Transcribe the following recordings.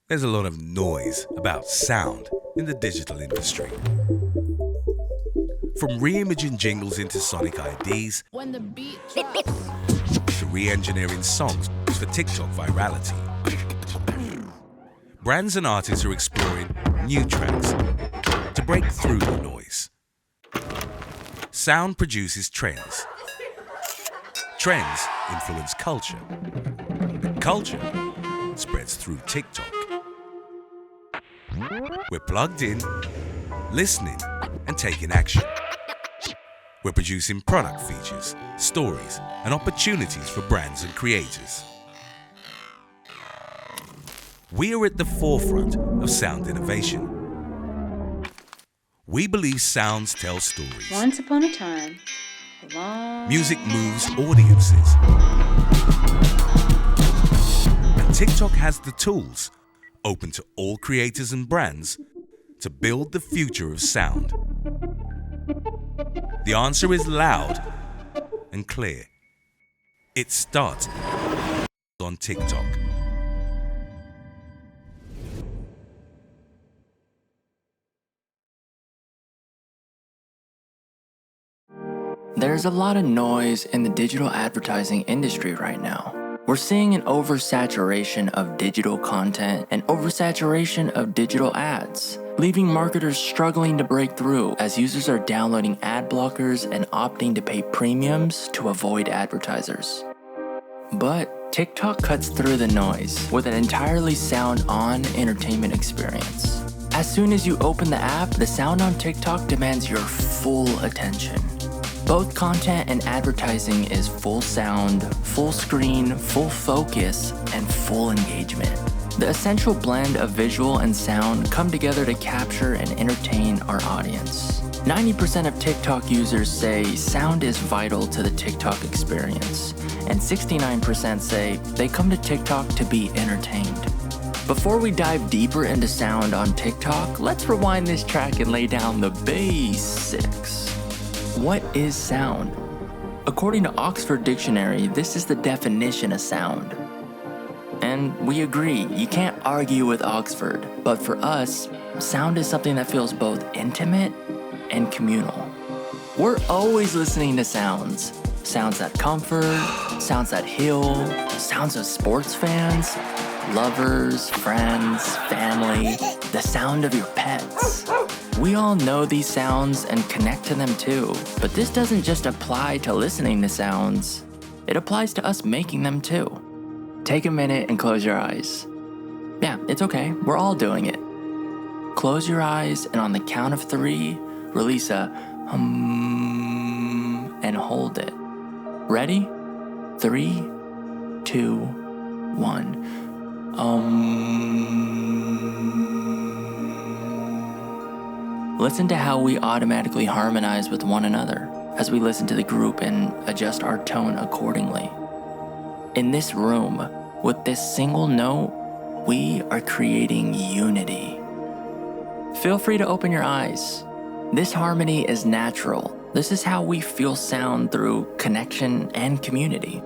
There's a lot of noise about sound in the digital industry. From re-imaging jingles into sonic IDs, When the beat drops. to re-engineering songs for TikTok virality. Brands and artists are exploring new trends to break through the noise. Sound produces trends. Trends influence culture. Culture spreads through TikTok. We're plugged in, listening, and taking action. We're producing product features, stories, and opportunities for brands and creators. We are at the forefront of sound innovation. We believe sounds tell stories. Once upon a time, a long... Music moves audiences. And TikTok has the tools, open to all creators and brands, to build the future of sound. The answer is loud and clear. It starts on TikTok. There's a lot of noise in the digital advertising industry right now. We're seeing an oversaturation of digital content and oversaturation of digital ads, leaving marketers struggling to break through as users are downloading ad blockers and opting to pay premiums to avoid advertisers. But TikTok cuts through the noise with an entirely sound-on entertainment experience. As soon as you open the app, the sound on TikTok demands your full attention. Both content and advertising is full sound, full screen, full focus, and full engagement. The essential blend of visual and sound come together to capture and entertain our audience. 90% of TikTok users say sound is vital to the TikTok experience, and 69% say they come to TikTok to be entertained. Before we dive deeper into sound on TikTok, let's rewind this track and lay down the basics. What is sound? According to Oxford Dictionary, this is the definition of sound. And we agree, you can't argue with Oxford. But for us, sound is something that feels both intimate and communal. We're always listening to sounds. Sounds that comfort, sounds that heal, sounds of sports fans, lovers, friends, family, the sound of your pets. We all know these sounds and connect to them too, but this doesn't just apply to listening to sounds, it applies to us making them too. Take a minute and close your eyes. Yeah, it's okay, we're all doing it. Close your eyes and on the count of 3, release a hum and hold it. Ready? 3, 2, 1. Listen to how we automatically harmonize with one another as we listen to the group and adjust our tone accordingly. In this room, with this single note, we are creating unity. Feel free to open your eyes. This harmony is natural. This is how we feel sound through connection and community.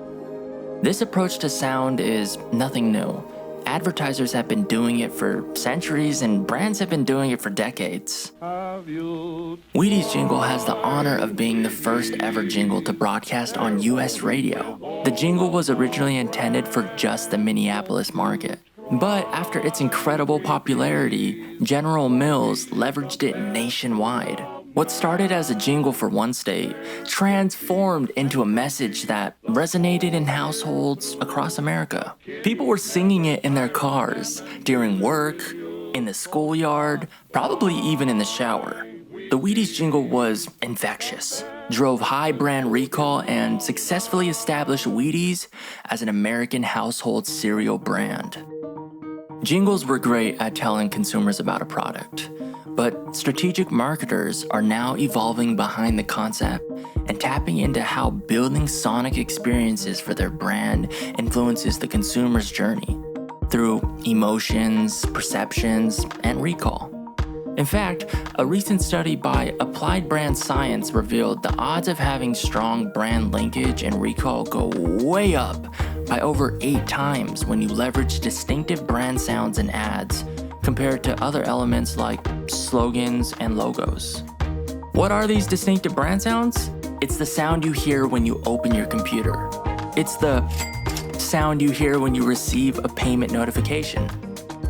This approach to sound is nothing new. Advertisers have been doing it for centuries and brands have been doing it for decades. Wheaties jingle has the honor of being the first ever jingle to broadcast on US radio. The jingle was originally intended for just the Minneapolis market. But after its incredible popularity, General Mills leveraged it nationwide. What started as a jingle for one state transformed into a message that resonated in households across America. People were singing it in their cars, during work, in the schoolyard, probably even in the shower. The Wheaties jingle was infectious, drove high brand recall, and successfully established Wheaties as an American household cereal brand. Jingles were great at telling consumers about a product. But strategic marketers are now evolving behind the concept and tapping into how building sonic experiences for their brand influences the consumer's journey through emotions, perceptions, and recall. In fact, a recent study by Applied Brand Science revealed the odds of having strong brand linkage and recall go way up by over 8 times when you leverage distinctive brand sounds in ads compared to other elements like slogans and logos. What are these distinctive brand sounds? It's the sound you hear when you open your computer. It's the sound you hear when you receive a payment notification.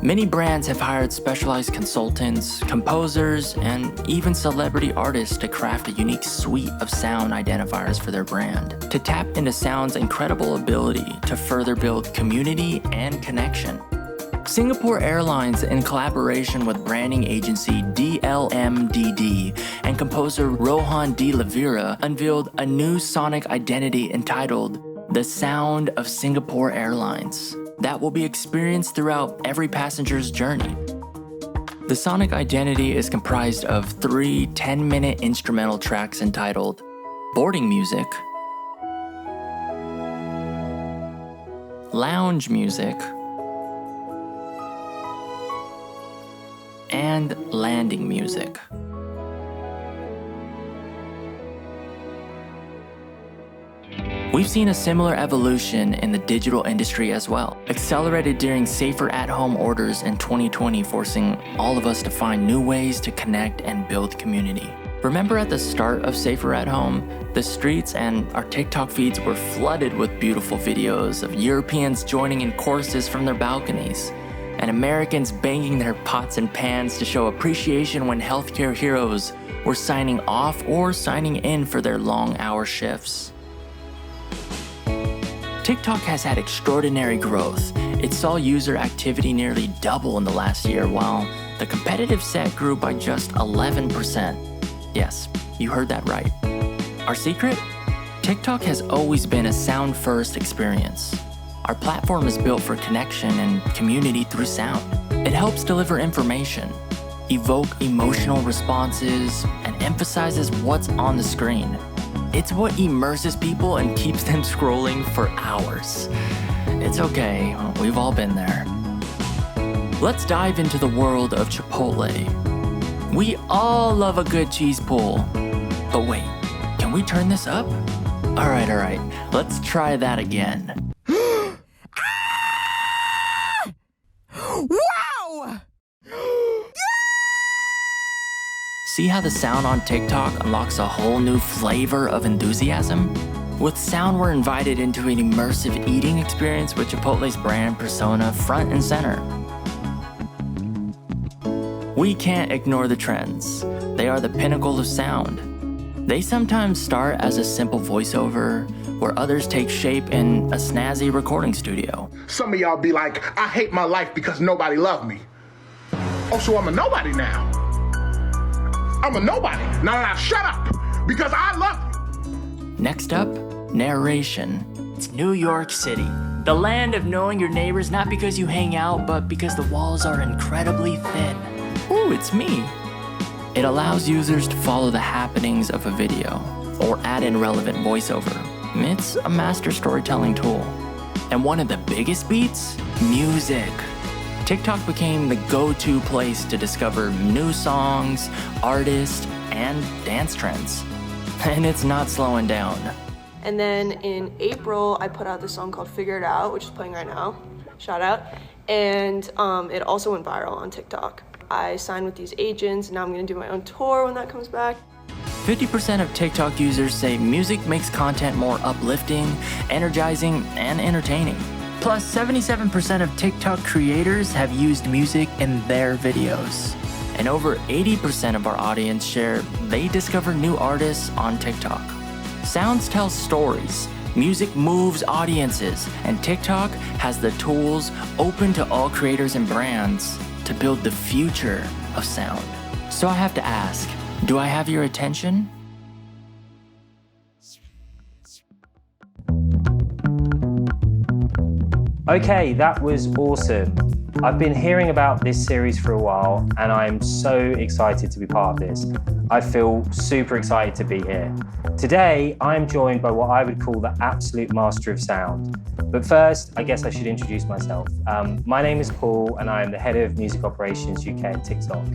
Many brands have hired specialized consultants, composers, and even celebrity artists to craft a unique suite of sound identifiers for their brand, to tap into sound's incredible ability to further build community and connection. Singapore Airlines, in collaboration with branding agency DLMDD and composer Rohan De Lavira, unveiled a new sonic identity entitled The Sound of Singapore Airlines that will be experienced throughout every passenger's journey. The sonic identity is comprised of 3 10-minute instrumental tracks entitled Boarding Music, Lounge Music, and Landing Music. We've seen a similar evolution in the digital industry as well, accelerated during safer at-home orders in 2020, forcing all of us to find new ways to connect and build community. Remember at the start of Safer at Home, the streets and our TikTok feeds were flooded with beautiful videos of Europeans joining in choruses from their balconies, and Americans banging their pots and pans to show appreciation when healthcare heroes were signing off or signing in for their long-hour shifts. TikTok has had extraordinary growth. It saw user activity nearly double in the last year, while the competitive set grew by just 11%. Yes, you heard that right. Our secret? TikTok has always been a sound-first experience. Our platform is built for connection and community through sound. It helps deliver information, evoke emotional responses, and emphasizes what's on the screen. It's what immerses people and keeps them scrolling for hours. It's okay, we've all been there. Let's dive into the world of Chipotle. We all love a good cheese pull. But wait, can we turn this up? All right, let's try that again. Wow! See how the sound on TikTok unlocks a whole new flavor of enthusiasm? With sound, we're invited into an immersive eating experience with Chipotle's brand persona front and center. We can't ignore the trends. They are the pinnacle of sound. They sometimes start as a simple voiceover, where others take shape in a snazzy recording studio. Some of y'all be like, I hate my life because nobody loved me. Oh, so I'm a nobody now. I'm a nobody. Now, shut up, because I love you. Next up, narration. It's New York City, the land of knowing your neighbors not because you hang out, but because the walls are incredibly thin. Ooh, it's me. It allows users to follow the happenings of a video or add in relevant voiceover. It's a master storytelling tool. And one of the biggest beats? Music. TikTok became the go-to place to discover new songs, artists, and dance trends. And it's not slowing down. And then in April, I put out this song called Figure It Out, which is playing right now. Shout out. And it also went viral on TikTok. I signed with these agents, and now I'm gonna do my own tour when that comes back. 50% of TikTok users say music makes content more uplifting, energizing, and entertaining. Plus, 77% of TikTok creators have used music in their videos. And over 80% of our audience share they discover new artists on TikTok. Sounds tell stories, music moves audiences, and TikTok has the tools open to all creators and brands to build the future of sound. So I have to ask, do I have your attention? Okay, that was awesome. I've been hearing about this series for a while and I'm so excited to be part of this. I feel super excited to be here. Today, I'm joined by what I would call the absolute master of sound. But first, I guess I should introduce myself. My name is Paul and I am the head of music operations UK at TikTok.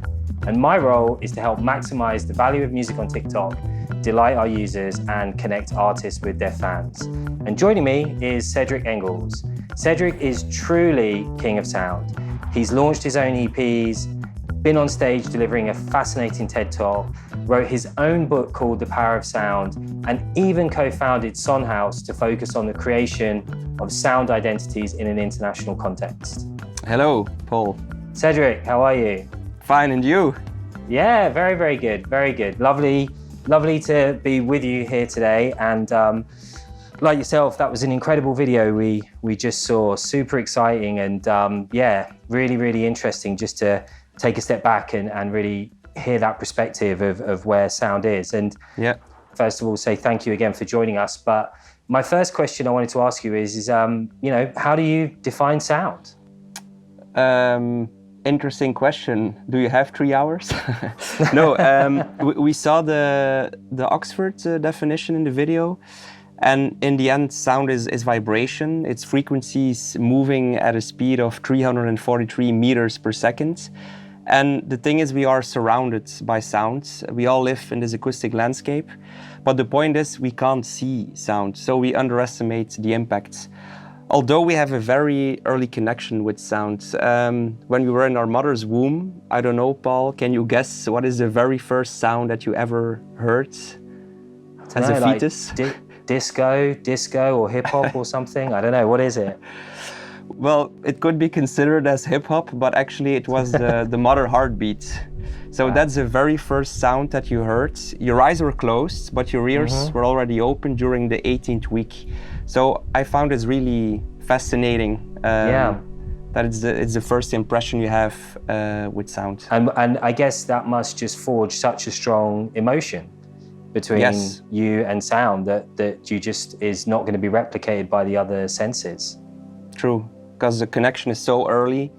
And my role is to help maximize the value of music on TikTok delight our users, and connect artists with their fans. And joining me is Cedric Engels. Cedric is truly king of sound. He's launched his own EPs, been on stage delivering a fascinating TED Talk, wrote his own book called The Power of Sound, and even co-founded Sonhouse to focus on the creation of sound identities in an international context. Hello, Paul. Cedric, how are you? Fine, and you? Yeah, very, very good, very good. Lovely to be with you here today. And like yourself, that was an incredible video we just saw. Super exciting and yeah, really, really interesting just to take a step back and really hear that perspective of where sound is. And yeah, first of all, say thank you again for joining us. But my first question I wanted to ask you is how do you define sound? Interesting question. Do you have 3 hours? No, we saw the Oxford definition in the video. And in the end, sound is vibration. It's frequencies moving at a speed of 343 meters per second. And the thing is, we are surrounded by sounds. We all live in this acoustic landscape. But the point is, we can't see sound, so we underestimate the impact. Although we have a very early connection with sound. When we were in our mother's womb, I don't know, Paul, can you guess what is the very first sound that you ever heard as a fetus? Disco or hip hop or something? I don't know, what is it? Well, it could be considered as hip hop, but actually it was the mother heartbeat. So that's the very first sound that you heard. Your eyes were closed, but your ears were already open during the 18th week. So I found it really fascinating that it's the first impression you have with sound. And I guess that must just forge such a strong emotion between you and sound that you just is not going to be replicated by the other senses. True, because the connection is so early.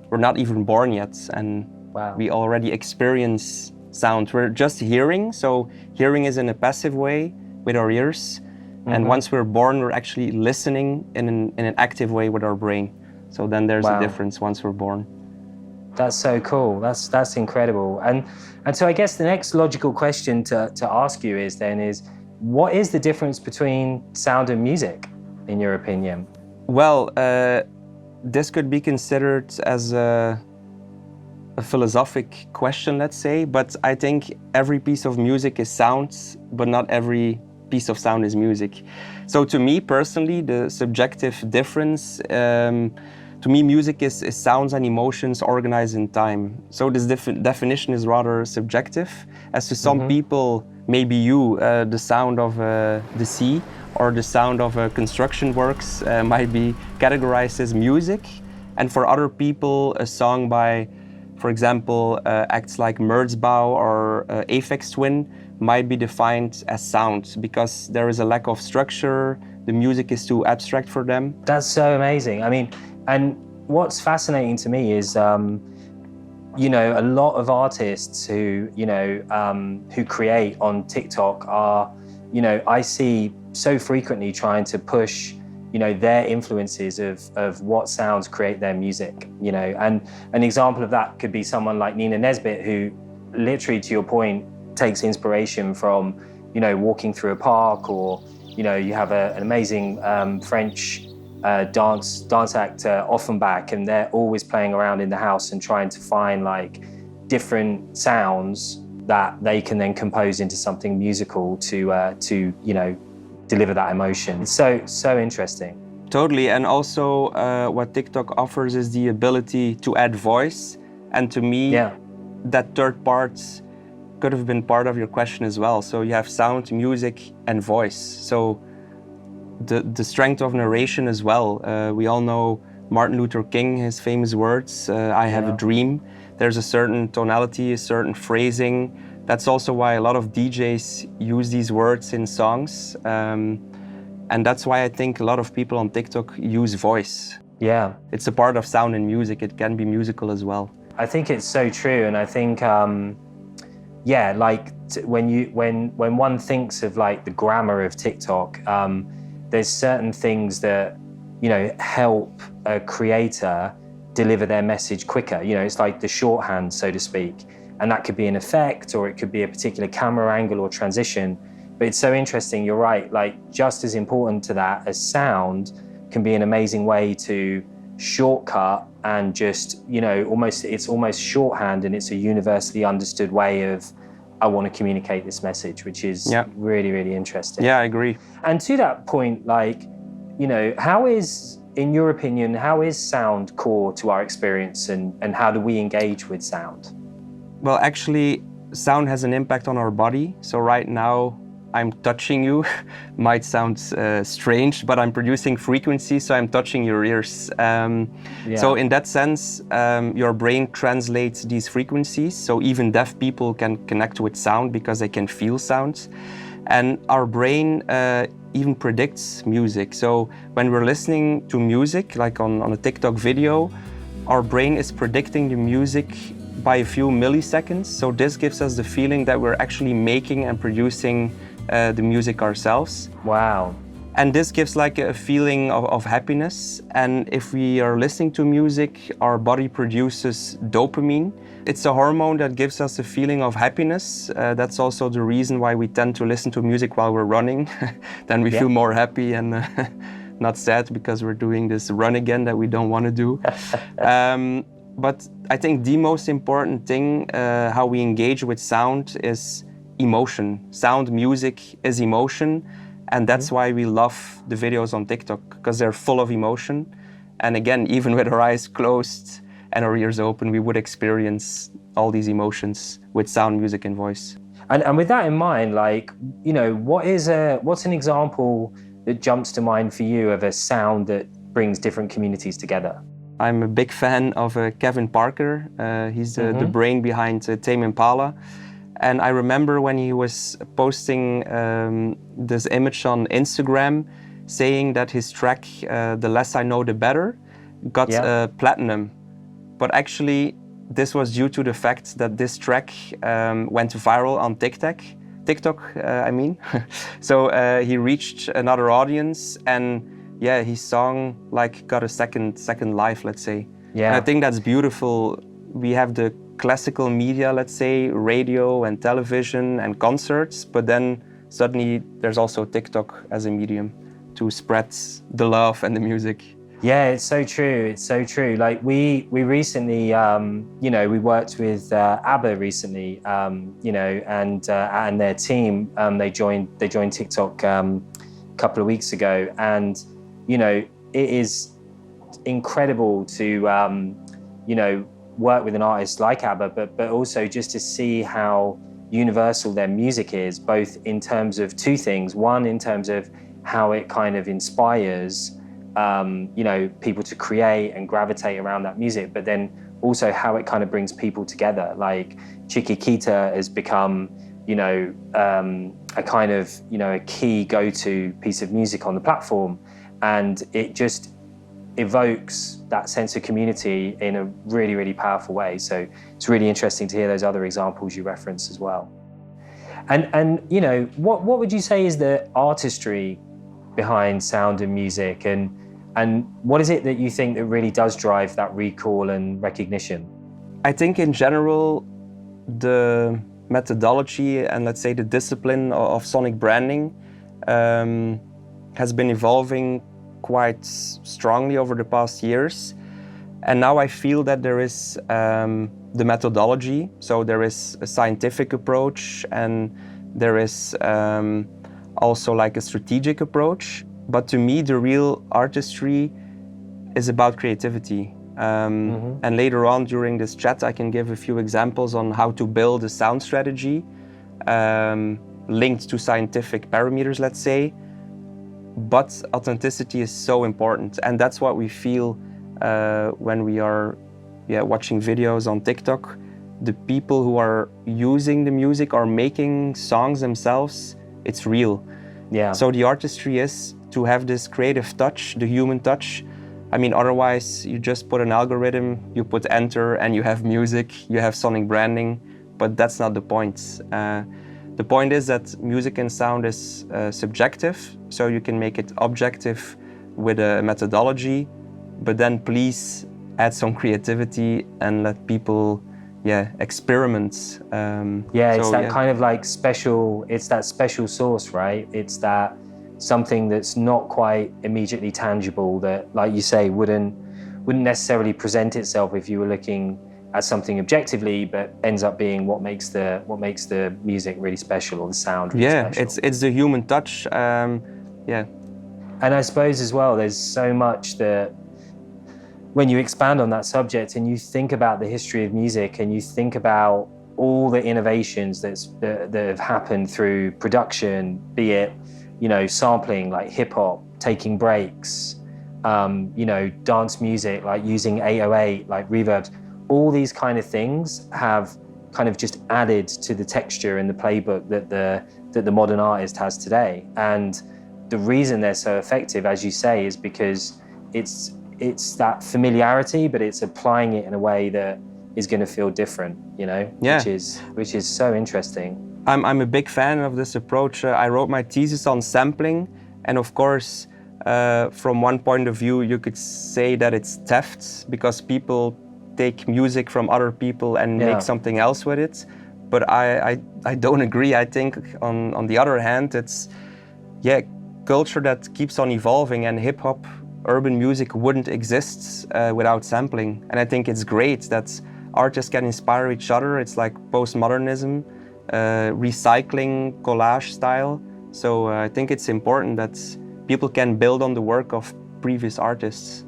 We're not even born yet, and we already experience sound. We're just hearing, so hearing is in a passive way with our ears. And once we're born, we're actually listening in an active way with our brain. So then there's a difference once we're born. That's so cool. That's incredible. And so I guess the next logical question to ask you is what is the difference between sound and music, in your opinion? Well, this could be considered as a philosophic question, let's say, but I think every piece of music is sound, but not every piece of sound is music. So to me personally, the subjective difference, to me music is sounds and emotions organized in time. So this definition is rather subjective. As to some people, maybe the sound of the sea or the sound of construction works might be categorized as music. And for other people, a song by, for example, acts like Merzbow or Aphex Twin might be defined as sound because there is a lack of structure, the music is too abstract for them. That's so amazing. I mean, and what's fascinating to me is, a lot of artists who create on TikTok are, I see so frequently trying to push, their influences of what sounds create their music, and an example of that could be someone like Nina Nesbitt, who literally, to your point, takes inspiration from, walking through a park, or, you have an amazing French dance actor, Offenbach, and they're always playing around in the house and trying to find like different sounds that they can then compose into something musical to deliver that emotion. It's so interesting. Totally, and also what TikTok offers is the ability to add voice, and to me, that third part could have been part of your question as well. So you have sound, music, and voice. So the strength of narration as well. We all know Martin Luther King, his famous words, I have a dream. There's a certain tonality, a certain phrasing. That's also why a lot of DJs use these words in songs. And that's why I think a lot of people on TikTok use voice. Yeah. It's a part of sound and music. It can be musical as well. I think it's so true. And I think, when one thinks of like the grammar of TikTok, there's certain things that, help a creator deliver their message quicker. It's like the shorthand, so to speak. And that could be an effect, or it could be a particular camera angle or transition. But it's so interesting, you're right, like just as important to that as sound can be an amazing way to shortcut and just, you know, it's almost shorthand, and it's a universally understood way of, I want to communicate this message, which is really, really interesting. Yeah, I agree. And to that point, like, you know, in your opinion, how is sound core to our experience, and how do we engage with sound? Well, actually, sound has an impact on our body. So right now, I'm touching you. Might sound strange, but I'm producing frequencies, so I'm touching your ears. So in that sense, your brain translates these frequencies. So even deaf people can connect with sound because they can feel sounds. And our brain even predicts music. So when we're listening to music, like on a TikTok video, our brain is predicting the music by a few milliseconds. So this gives us the feeling that we're actually making and producing the music ourselves. Wow. And this gives like a feeling of happiness. And if we are listening to music, our body produces dopamine. It's a hormone that gives us a feeling of happiness. That's also the reason why we tend to listen to music while we're running. Then we feel more happy and not sad because we're doing this run again that we don't want to do. But I think the most important thing, how we engage with sound, is emotion. Sound, music is emotion. And that's why we love the videos on TikTok, because they're full of emotion. And again, even with our eyes closed and our ears open, we would experience all these emotions with sound, music, and voice. And with that in mind, like, you know, what's an example that jumps to mind for you of a sound that brings different communities together? I'm a big fan of Kevin Parker. He's the brain behind Tame Impala. And I remember when he was posting this image on Instagram saying that his track, The Less I Know The Better, got platinum. But actually, this was due to the fact that this track went viral on TikTok, I mean. So he reached another audience, and yeah, his song like got a second life, let's say. Yeah. And I think that's beautiful. We have the classical media, let's say, radio and television and concerts, but then suddenly there's also TikTok as a medium to spread the love and the music. Yeah, it's so true. It's so true. Like we recently, you know, we worked with ABBA recently, you know, and their team. They joined TikTok a couple of weeks ago, and you know, it is incredible to you know, work with an artist like ABBA, but also just to see how universal their music is, both in terms of two things. One, in terms of how it kind of inspires, you know, people to create and gravitate around that music, but then also how it kind of brings people together. Like Chiquitita has become, you know, a kind of, you know, a key go-to piece of music on the platform, and it just evokes that sense of community in a really, really powerful way. So it's really interesting to hear those other examples you referenced as well. And you know, what would you say is the artistry behind sound and music, and what is it that you think that really does drive that recall and recognition? I think in general, the methodology and let's say the discipline of sonic branding has been evolving quite strongly over the past years. And now I feel that there is the methodology, so there is a scientific approach and there is also like a strategic approach. But to me, the real artistry is about creativity. And later on during this chat, I can give a few examples on how to build a sound strategy linked to scientific parameters, let's say. But authenticity is so important, and that's what we feel when we are watching videos on TikTok. The people who are using the music or making songs themselves, it's real. Yeah. So the artistry is to have this creative touch, the human touch. I mean, otherwise you just put an algorithm, you put enter, and you have music, you have sonic branding, but that's not the point. The point is that music and sound is subjective, so you can make it objective with a methodology, but then please add some creativity and let people experiments. It's that kind of like special, it's that special sauce, right? It's that something that's not quite immediately tangible that, like you say, wouldn't necessarily present itself if you were looking at something objectively, but ends up being what makes the music really special, or the sound really special. It's the human touch. And I suppose as well, there's so much that when you expand on that subject and you think about the history of music and you think about all the innovations that have happened through production, be it, sampling like hip hop, taking breaks, dance music, like using 808, like reverbs, all these kind of things have kind of just added to the texture and the playbook that the modern artist has today. And the reason they're so effective, as you say, is because it's that familiarity, but it's applying it in a way that is going to feel different, which is so interesting. I'm a big fan of this approach. I wrote my thesis on sampling, and of course, from one point of view, you could say that it's theft because people take music from other people and make something else with it. But I don't agree. I think on the other hand, it's culture that keeps on evolving, and hip hop, urban music wouldn't exist without sampling. And I think it's great that artists can inspire each other. It's like postmodernism, recycling, collage style. So I think it's important that people can build on the work of previous artists.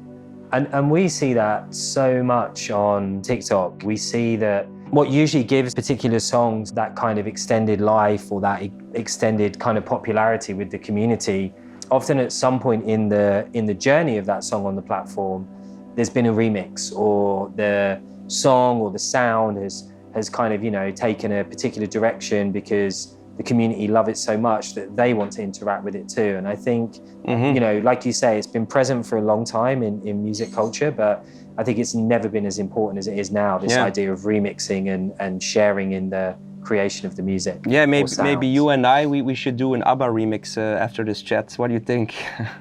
And we see that so much on TikTok. We see that what usually gives particular songs that kind of extended life or that extended kind of popularity with the community, often at some point in the journey of that song on the platform, there's been a remix, or the song or the sound has kind of, taken a particular direction because the community love it so much that they want to interact with it too. And I think, like you say, it's been present for a long time in music culture, but I think it's never been as important as it is now, this idea of remixing and sharing in the creation of the music. Yeah, maybe you and we should do an ABBA remix after this chat. What do you think?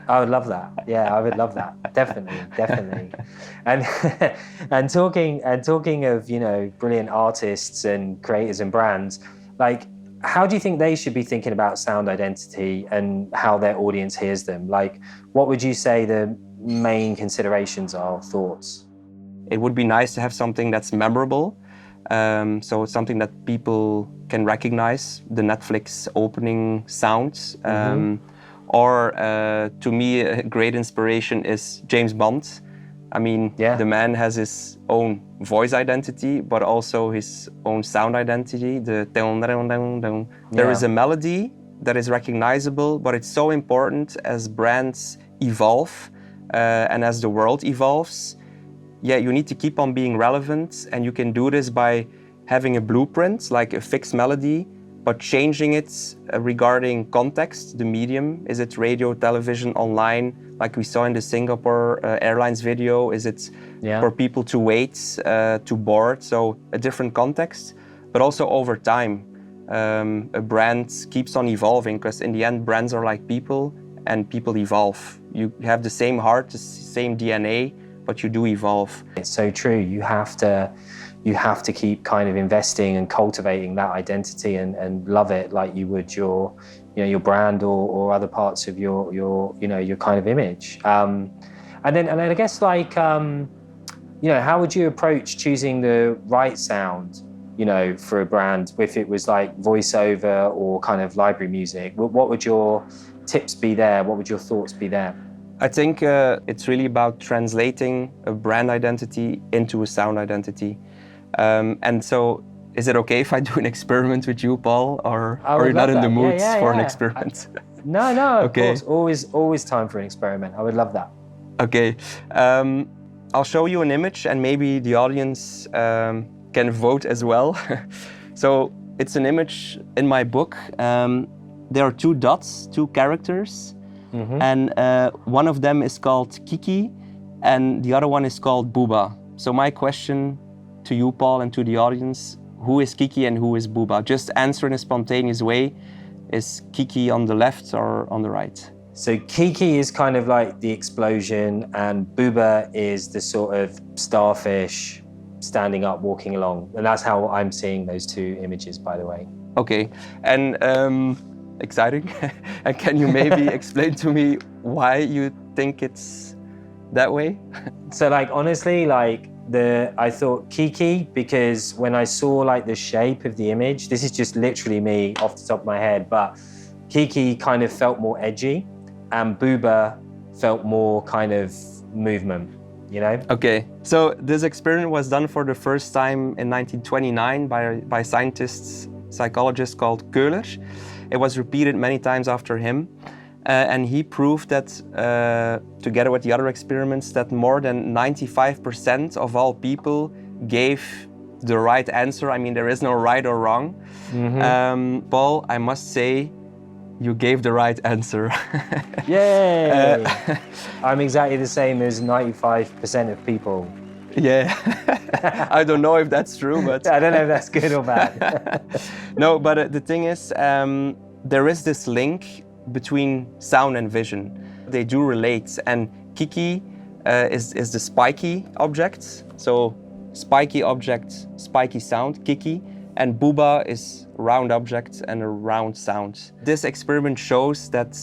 I would love that. Yeah, I would love that. Definitely. And talking of, brilliant artists and creators and brands, like, how do you think they should be thinking about sound identity and how their audience hears them? Like, what would you say the main considerations are, thoughts? It would be nice to have something that's memorable. So it's something that people can recognize, the Netflix opening sounds. Or to me, a great inspiration is James Bond. I mean, the man has his own voice identity, but also his own sound identity. There is a melody that is recognizable, but it's so important as brands evolve and as the world evolves. You need to keep on being relevant, and you can do this by having a blueprint, like a fixed melody, but changing it regarding context, the medium. Is it radio, television, online, like we saw in the Singapore Airlines video? Is it for people to wait, to board? So a different context, but also over time. A brand keeps on evolving, because in the end, brands are like people, and people evolve. You have the same heart, the same DNA, but you do evolve. It's so true. You have to keep kind of investing and cultivating that identity and love it like you would your brand or other parts of your kind of image. And then I guess, like, how would you approach choosing the right sound, for a brand, if it was like voiceover or kind of library music? What would your tips be there? What would your thoughts be there? I think it's really about translating a brand identity into a sound identity. And so, is it okay if I do an experiment with you, Paul, or are you not in the mood for an experiment? No, of course. Always time for an experiment. I would love that. Okay. I'll show you an image, and maybe the audience can vote as well. So it's an image in my book. There are two dots, two characters. And one of them is called Kiki, and the other one is called Booba. So my question to you, Paul, and to the audience, who is Kiki and who is Booba? Just answer in a spontaneous way. Is Kiki on the left or on the right? So Kiki is kind of like the explosion, and Booba is the sort of starfish, standing up, walking along. And that's how I'm seeing those two images, by the way. Okay, and exciting. And can you maybe explain to me why you think it's that way? So like, honestly, like I thought Kiki, because when I saw like the shape of the image, this is just literally me off the top of my head, but Kiki kind of felt more edgy and Booba felt more kind of movement, you know? Okay, so this experiment was done for the first time in 1929 by scientists, psychologist called Köhler. It was repeated many times after him. And he proved that, together with the other experiments, that more than 95% of all people gave the right answer. I mean, there is no right or wrong. Mm-hmm. Paul, I must say, you gave the right answer. Yay! I'm exactly the same as 95% of people. Yeah, I don't know if that's true, but... I don't know if that's good or bad. No, but the thing is, there is this link between sound and vision. They do relate, and Kiki is the spiky object. So spiky object, spiky sound, Kiki, and Booba is round object and a round sound. This experiment shows that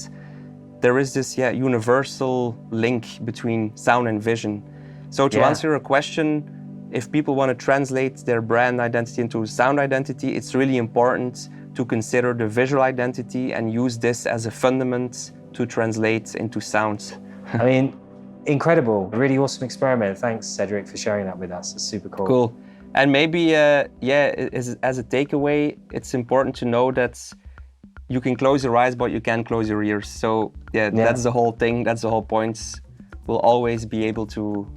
there is this universal link between sound and vision. So to answer your question, if people want to translate their brand identity into sound identity, it's really important to consider the visual identity and use this as a fundament to translate into sound. I mean, incredible, really awesome experiment. Thanks, Cedric, for sharing that with us. It's super cool. Cool. And maybe, as a takeaway, it's important to know that you can close your eyes, but you can't close your ears. So that's the whole thing, that's the whole point. We'll always be able to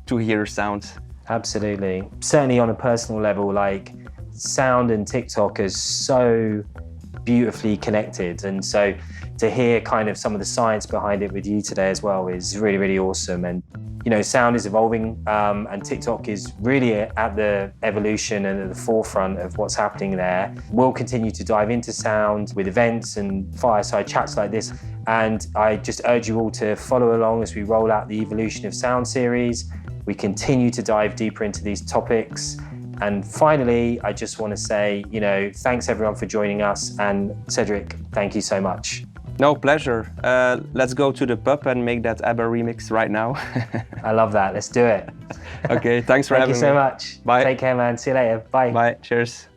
hear sound. Absolutely. Certainly on a personal level, like, sound and TikTok is so beautifully connected, and so to hear kind of some of the science behind it with you today as well is really, really awesome. And you know, sound is evolving, and TikTok is really at the evolution and at the forefront of what's happening there. We'll continue to dive into sound with events and fireside chats like this, and I just urge you all to follow along as we roll out the Evolution of Sound series. We continue to dive deeper into these topics. And finally, I just want to say, you know, thanks everyone for joining us. And Cedric, thank you so much. No, pleasure. Let's go to the pub and make that ABBA remix right now. I love that. Let's do it. Okay, thanks for having me. Thank you so much. Bye. Take care, man. See you later. Bye. Bye. Cheers.